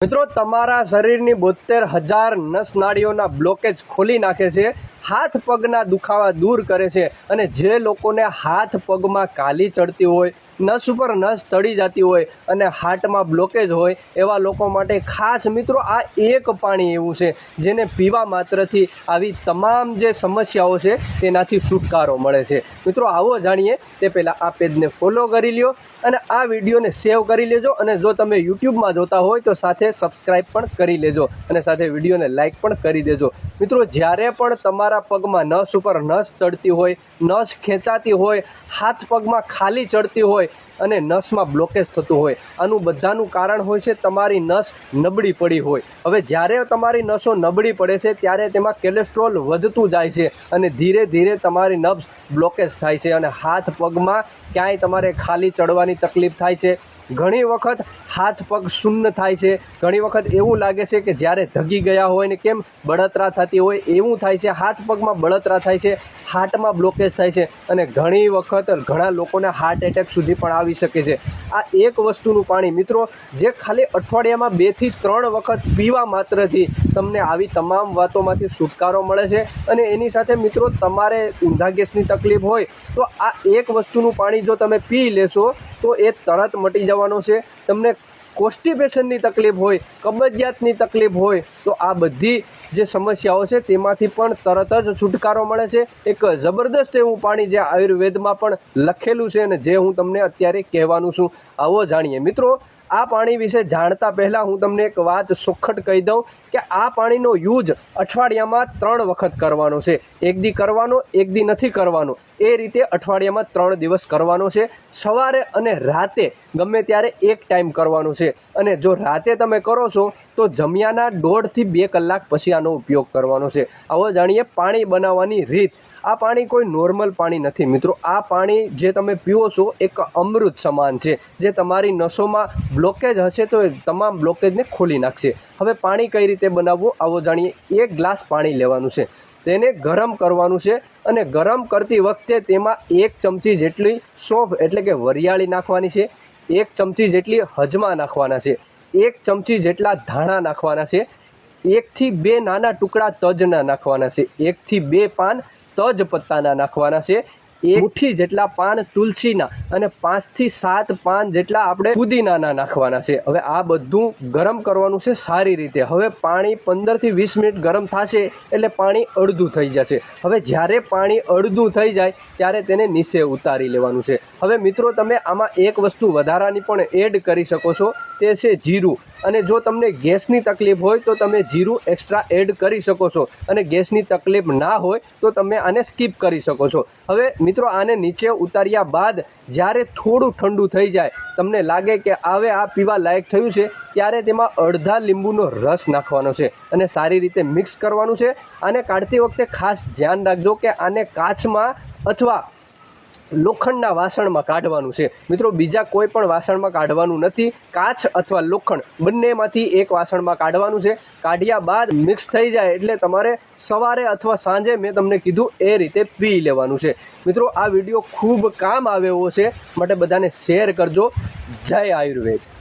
મિત્રો તમારા શરીરની 72,000 નસ નાડીઓના બ્લોકેજ ખોલી નાખે છે, હાથ પગના દુખાવા દૂર કરે છે અને જે લોકોને હાથ પગમાં કાલી ચડતી હોય, નસ ઉપર નસ ચડી જતી હોય અને હાર્ટમાં બ્લોકેજ હોય એવા લોકો માટે ખાસ મિત્રો આ એક પાણી એવું છે જેને પીવા માત્રથી આવી તમામ જે સમસ્યાઓ છે તેનાથી છુટકારો મળે છે। મિત્રો આવો જાણીએ તે પહેલાં આ પેજને ફોલો કરી લ્યો અને આ વિડીયોને સેવ કરી લેજો અને જો તમે યુટ્યુબમાં જોતા હોય તો સાથે સબસ્ક્રાઈબ પણ કરી લેજો અને સાથે વિડીયોને લાઇક પણ કરી દેજો। મિત્રો જ્યારે પણ તમારા પગમાં નસ ઉપર નસ ચડતી હોય, નસ ખેંચાતી હોય, હાથ પગમાં ખાલી ચડતી હોય અને નસમાં બ્લોકેજ થતું હોય, આનું બધાનું કારણ હોય છે તમારી નસ નબળી પડી હોય। હવે જ્યારે તમારી નસો નબળી પડે છે ત્યારે તેમાં કોલેસ્ટ્રોલ વધતું જાય છે અને ધીરે ધીરે તમારી નસ બ્લોકેજ થાય છે અને હાથ પગમાં ક્યાંય તમારે ખાલી ચડવાની તકલીફ થાય છે। ઘણી વખત હાથ પગ શૂન્ય થાય છે, ઘણી વખત એવું લાગે છે કે જ્યારે ધગી ગયા હોય ને કેમ બળતરા થતી હોય એવું થાય છે, હાથ પગમાં બળતરા થાય છે, હાર્ટમાં બ્લોકેજ થાય છે અને ઘણી વખત ઘણા લોકોને હાર્ટ એટેક સુધી પણ આવી શકે છે। આ એક વસ્તુનું પાણી મિત્રો જે ખાલી અઠવાડિયામાં 2 થી 3 વખત પીવા માત્રથી તમને આવી તમામ વાતોમાંથી છુટકારો મળે છે અને એની સાથે મિત્રો તમારે ઊંધા ગેસની તકલીફ હોય તો આ એક વસ્તુનું પાણી જો તમે પી લેશો તો એ તરત મટી જવાનો છે। તમને કોન્સ્ટિપેશનની તકલીફ હોય, કબજિયાતની તકલીફ હોય તો આ બધી જે સમસ્યાઓ છે તેમાંથી પણ તરત જ છુટકારો મળે છે। એક જબરદસ્ત એવું પાણી જે આયુર્વેદમાં પણ લખેલું છે અને જે હું તમને અત્યારે કહેવાનું છું, આવો જાણીએ। મિત્રો આ પાણી વિશે જાણતા પહેલાં હું તમને એક વાત ચોખ્ખટ કહી દઉં કે આ પાણીનો યુઝ અઠવાડિયામાં 3 વખત કરવાનો છે। એક દી કરવાનો, એક દી નથી કરવાનો, એ રીતે અઠવાડિયામાં 3 દિવસ કરવાનો છે। સવારે અને રાતે ગમે ત્યારે એક ટાઈમ કરવાનો છે અને જો રાતે તમે કરો છો તો જમ્યાના 1.5 થી 2 કલાક પછી આનો ઉપયોગ કરવાનો છે। આવો જાણીએ પાણી બનાવવાની રીત। આ પાણી કોઈ નોર્મલ પાણી નથી મિત્રો, આ પાણી જે તમે પીવો છો એક અમૃત સમાન છે જે તમારી નસોમાં બ્લોકેજ હશે તો એ તમામ બ્લોકેજને ખોલી નાખશે। હવે પાણી કઈ રીતે બનાવવું આવો જાણીએ। 1 ગ્લાસ પાણી લેવાનું છે, તેને ગરમ કરવાનું છે અને ગરમ કરતી વખતે તેમાં 1 ચમચી જેટલી સૌંફ એટલે કે વરિયાળી નાખવાની છે, 1 ચમચી જેટલી હજમા નાખવાના છે, 1 ચમચી જેટલા ધાણા નાખવાના છે, 1 થી 2 નાના ટુકડા તજના નાખવાના છે, 1 થી 2 પાન તજ પત્તાના નાખવાના છે, 1 મુઠ્ઠી જેટલા પાન તુલસીના અને 5 થી 7 પાન જેટલા આપણે પુદીનાના નાખવાના છે। હવે આ બધું ગરમ કરવાનું છે સારી રીતે। હવે પાણી 15 થી 20 મિનિટ ગરમ થશે એટલે પાણી અડધું થઈ જશે। હવે જ્યારે પાણી અડધું થઈ જાય ત્યારે તેને નીચે ઉતારી લેવાનું છે। હવે મિત્રો તમે આમાં એક વસ્તુ વધારાની પણ એડ કરી શકો છો, તે છે જીરું। અને જો તમને ગેસની તકલીફ હોય તો તમે જીરું એક્સ્ટ્રા એડ કરી શકો છો અને ગેસની તકલીફ ના હોય તો તમે આને સ્કીપ કરી શકો છો। હવે મિત્રો આને નીચે ઉતાર્યા બાદ જ્યારે થોડું ઠંડુ થઈ જાય, તમને લાગે કે હવે આ પીવા લાયક થયું છે, ત્યારે તેમાં અડધા લીંબુનો રસ નાખવાનો છે અને સારી રીતે મિક્સ કરવાનું છે। આને કાઢતી વખતે ખાસ ધ્યાન રાખજો કે આને કાચમાં અથવા લોખંડના વાસણમાં કાઢવાનું છે મિત્રો, બીજા કોઈ પણ વાસણમાં કાઢવાનું નથી। કાચ અથવા લોખંડ બંનેમાંથી એક વાસણમાં કાઢવાનું છે। કાઢ્યા બાદ મિક્સ થઈ જાય એટલે તમારે સવારે અથવા સાંજે મેં તમને કીધું એ રીતે પી લેવાનું છે। મિત્રો આ વિડીયો ખૂબ કામ આવે એવો છે માટે બધાને શેર કરજો। જય આયુર્વેદ।